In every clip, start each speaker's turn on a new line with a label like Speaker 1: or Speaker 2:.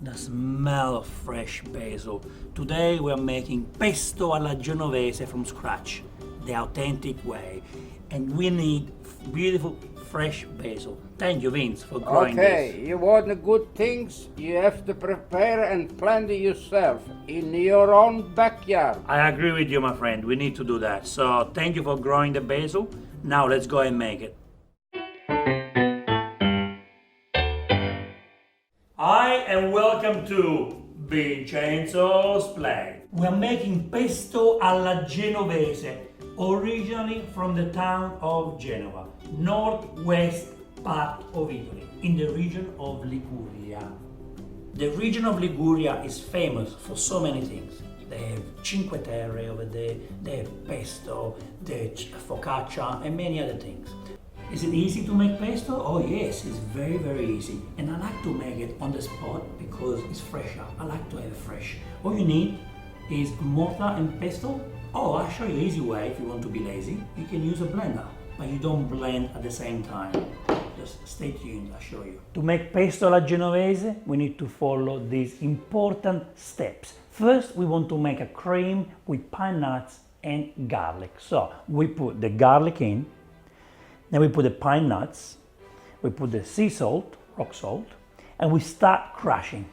Speaker 1: the smell of fresh basil. Today we are making pesto alla genovese from scratch, the authentic way. And we need beautiful fresh basil. Thank you, Vince, for growing
Speaker 2: Okay,
Speaker 1: this.
Speaker 2: you want the good things, you have to prepare and plant it yourself in your own backyard.
Speaker 1: I agree with you, my friend. We need to do that. So thank you for growing the basil. Now let's go and make it. Hi and welcome to Vincenzo's Plate. We are making pesto alla genovese, originally from the town of Genoa, northwest part of Italy, in the region of Liguria. The region of Liguria is famous for so many things. They have Cinque Terre over there, they have pesto, they have focaccia, and many other things. Is it easy to make pesto? Oh yes, it's very, very easy. And I like to make it on the spot because it's fresher. I like to have it fresh. All you need is mortar and pesto. Oh, I'll show you an easy way if you want to be lazy. You can use a blender, but you don't blend at the same time. Just stay tuned, I'll show you. To make pesto alla genovese, we need to follow these important steps. First, we want to make a cream with pine nuts and garlic. So we put the garlic in, then we put the pine nuts, we put the sea salt, rock salt, and we start crushing.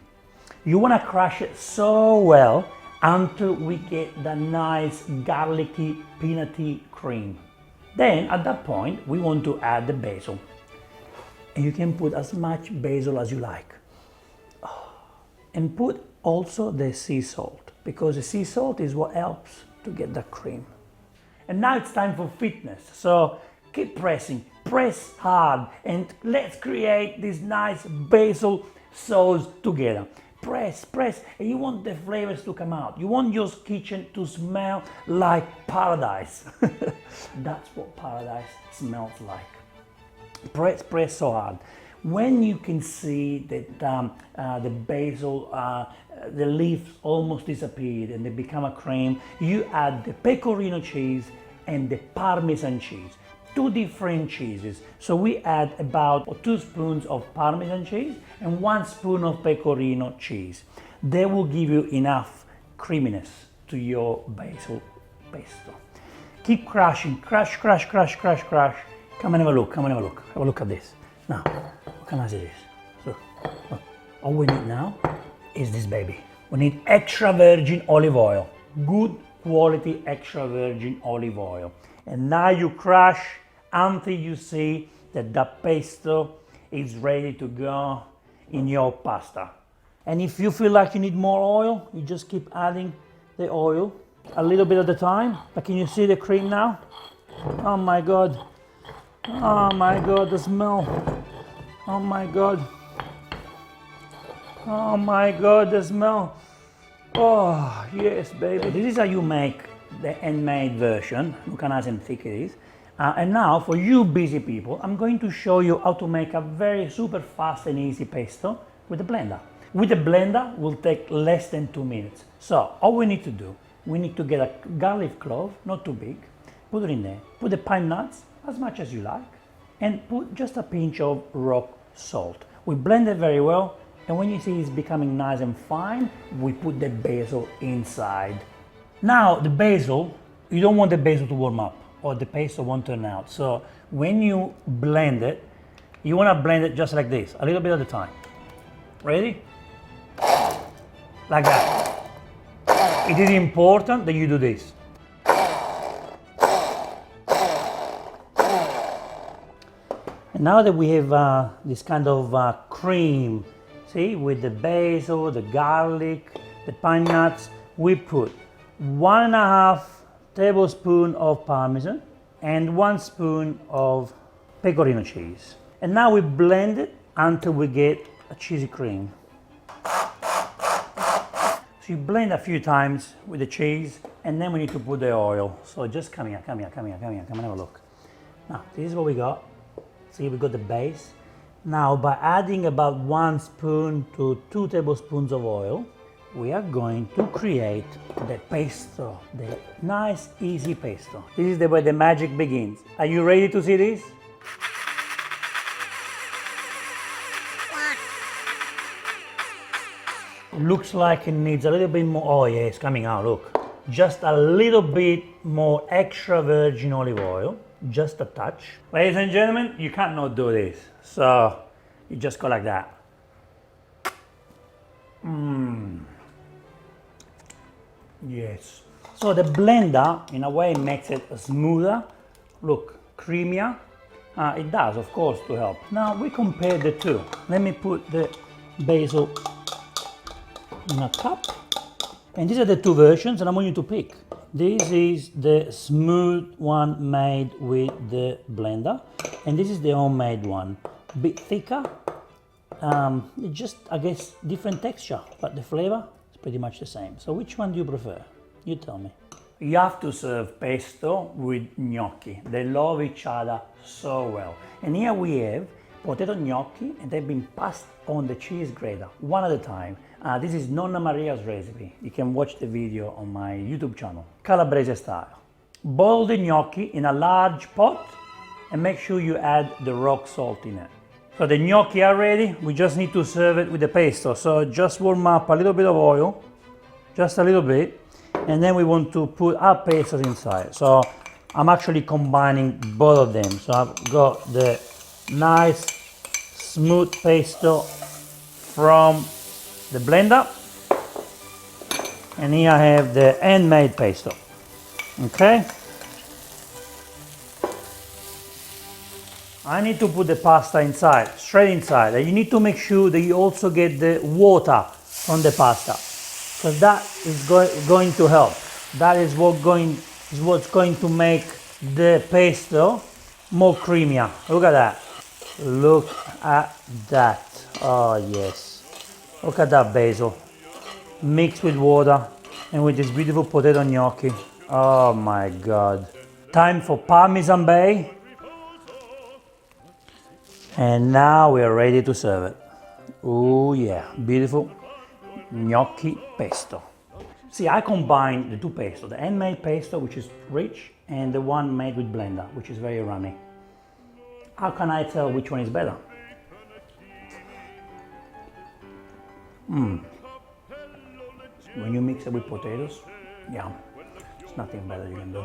Speaker 1: You want to crush it so well until we get the nice garlicky, peanutty cream. Then at that point, we want to add the basil. And you can put as much basil as you like. And put also the sea salt, because the sea salt is what helps to get the cream. And now it's time for fitness. So keep pressing, press hard, and let's create this nice basil sauce together. Press, press, and you want the flavors to come out. You want your kitchen to smell like paradise. That's what paradise smells like. Press, press so hard. When you can see that the basil, the leaves almost disappeared and they become a cream, you add the pecorino cheese and the Parmesan cheese. Two different cheeses. So we add about 2 spoons of Parmesan cheese and 1 spoon of pecorino cheese. They will give you enough creaminess to your basil pesto. Keep crushing, crush, crush, crush, crush, crush. Come and have a look, come and have a look. Have a look at this. Now, look how nice it is. So, look, all we need now is this baby. We need extra virgin olive oil. Good quality extra virgin olive oil. And now you crush until you see that the pesto is ready to go in your pasta. And if you feel like you need more oil, you just keep adding the oil a little bit at a time. But can you see the cream now? Oh my God. Oh my God, the smell. Oh my God. Oh my God, the smell. Oh, yes, baby. This is how you make the handmade version. Look how nice and thick it is. And now, for you busy people, I'm going to show you how to make a very super fast and easy pesto with a blender. With a blender, will take less than 2 minutes. So, all we need to do, we need to get a garlic clove, not too big, put it in there, put the pine nuts, as much as you like, and put just a pinch of rock salt. We blend it very well, and when you see it's becoming nice and fine, we put the basil inside. Now the basil, you don't want the basil to warm up or the pesto won't turn out. So when you blend it, you want to blend it just like this, a little bit at a time. Ready? Like that. It is important that you do this. And now that we have this kind of cream, see, with the basil, the garlic, the pine nuts, we put 1.5 tablespoons of Parmesan and 1 spoon of pecorino cheese. And now we blend it until we get a cheesy cream. So you blend a few times with the cheese, and then we need to put the oil. So just come here, come here, come here, come here, come and have a look. Now, this is what we got. See, we got the base. Now, by adding about 1 spoon to 2 tablespoons of oil, we are going to create the pesto, the nice, easy pesto. This is the way the magic begins. Are you ready to see this? Looks like it needs a little bit more. Oh yeah, it's coming out, look. Just a little bit more extra virgin olive oil, just a touch. Ladies and gentlemen, you can't not do this. So you just go like that. Yes. So the blender, in a way, makes it smoother. Look, creamier. It does, of course, to help. Now we compare the two. Let me put the basil in a cup. And these are the two versions, and I want you to pick. This is the smooth one made with the blender, and this is the homemade one. A bit thicker, just, I guess, different texture, but the flavor is pretty much the same. So which one do you prefer? You tell me. You have to serve pesto with gnocchi. They love each other so well. And here we have potato gnocchi, and they've been passed on the cheese grater, one at a time. This is Nonna Maria's recipe. You can watch the video on my YouTube channel, Calabrese style. Boil the gnocchi in a large pot and make sure you add the rock salt in it. So the gnocchi are ready, we just need to serve it with the pesto. So just warm up a little bit of oil, just a little bit, and then we want to put our pesto inside. So I'm actually combining both of them. So I've got the nice smooth pesto from the blender, and here I have the handmade pesto. Okay, I need to put the pasta inside, straight inside, and you need to make sure that you also get the water from the pasta, because that is going to help. That is what's going to make the pesto more creamier. Look at that. Look at that. Oh yes. Look at that basil mixed with water and with this beautiful potato gnocchi. Oh my God. Time for Parmesan Bay. And now we are ready to serve it. Oh yeah, beautiful gnocchi pesto. See, I combined the two pesto, the handmade pesto, which is rich, and the one made with blender, which is very runny. How can I tell which one is better? When you mix it with potatoes, yeah, there's nothing better you can do.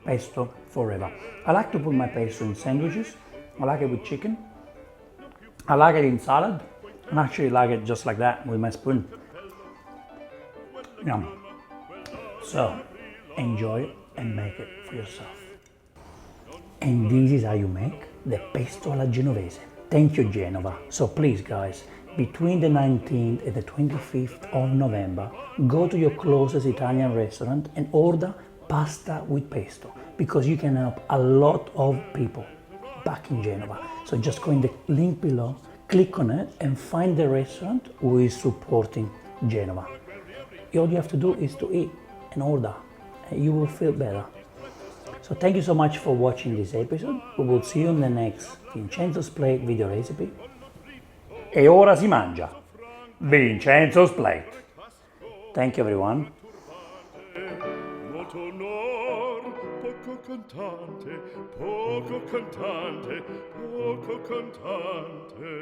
Speaker 1: Pesto forever. I like to put my pesto in sandwiches. I like it with chicken. I like it in salad. And actually like it just like that with my spoon. Yum. So enjoy it and make it for yourself. And this is how you make the pesto alla genovese. Thank you, Genova. So please, guys, between the 19th and the 25th of November, go to your closest Italian restaurant and order pasta with pesto, because you can help a lot of people back in Genova. So just go in the link below, click on it, and find the restaurant who is supporting Genova. All you have to do is to eat and order, and you will feel better. So thank you so much for watching this episode. We will see you on the next Vincenzo's Plate video recipe. E ora si mangia. Vincenzo's Plate. Thank you, everyone. Poco cantante, poco cantante, poco cantante.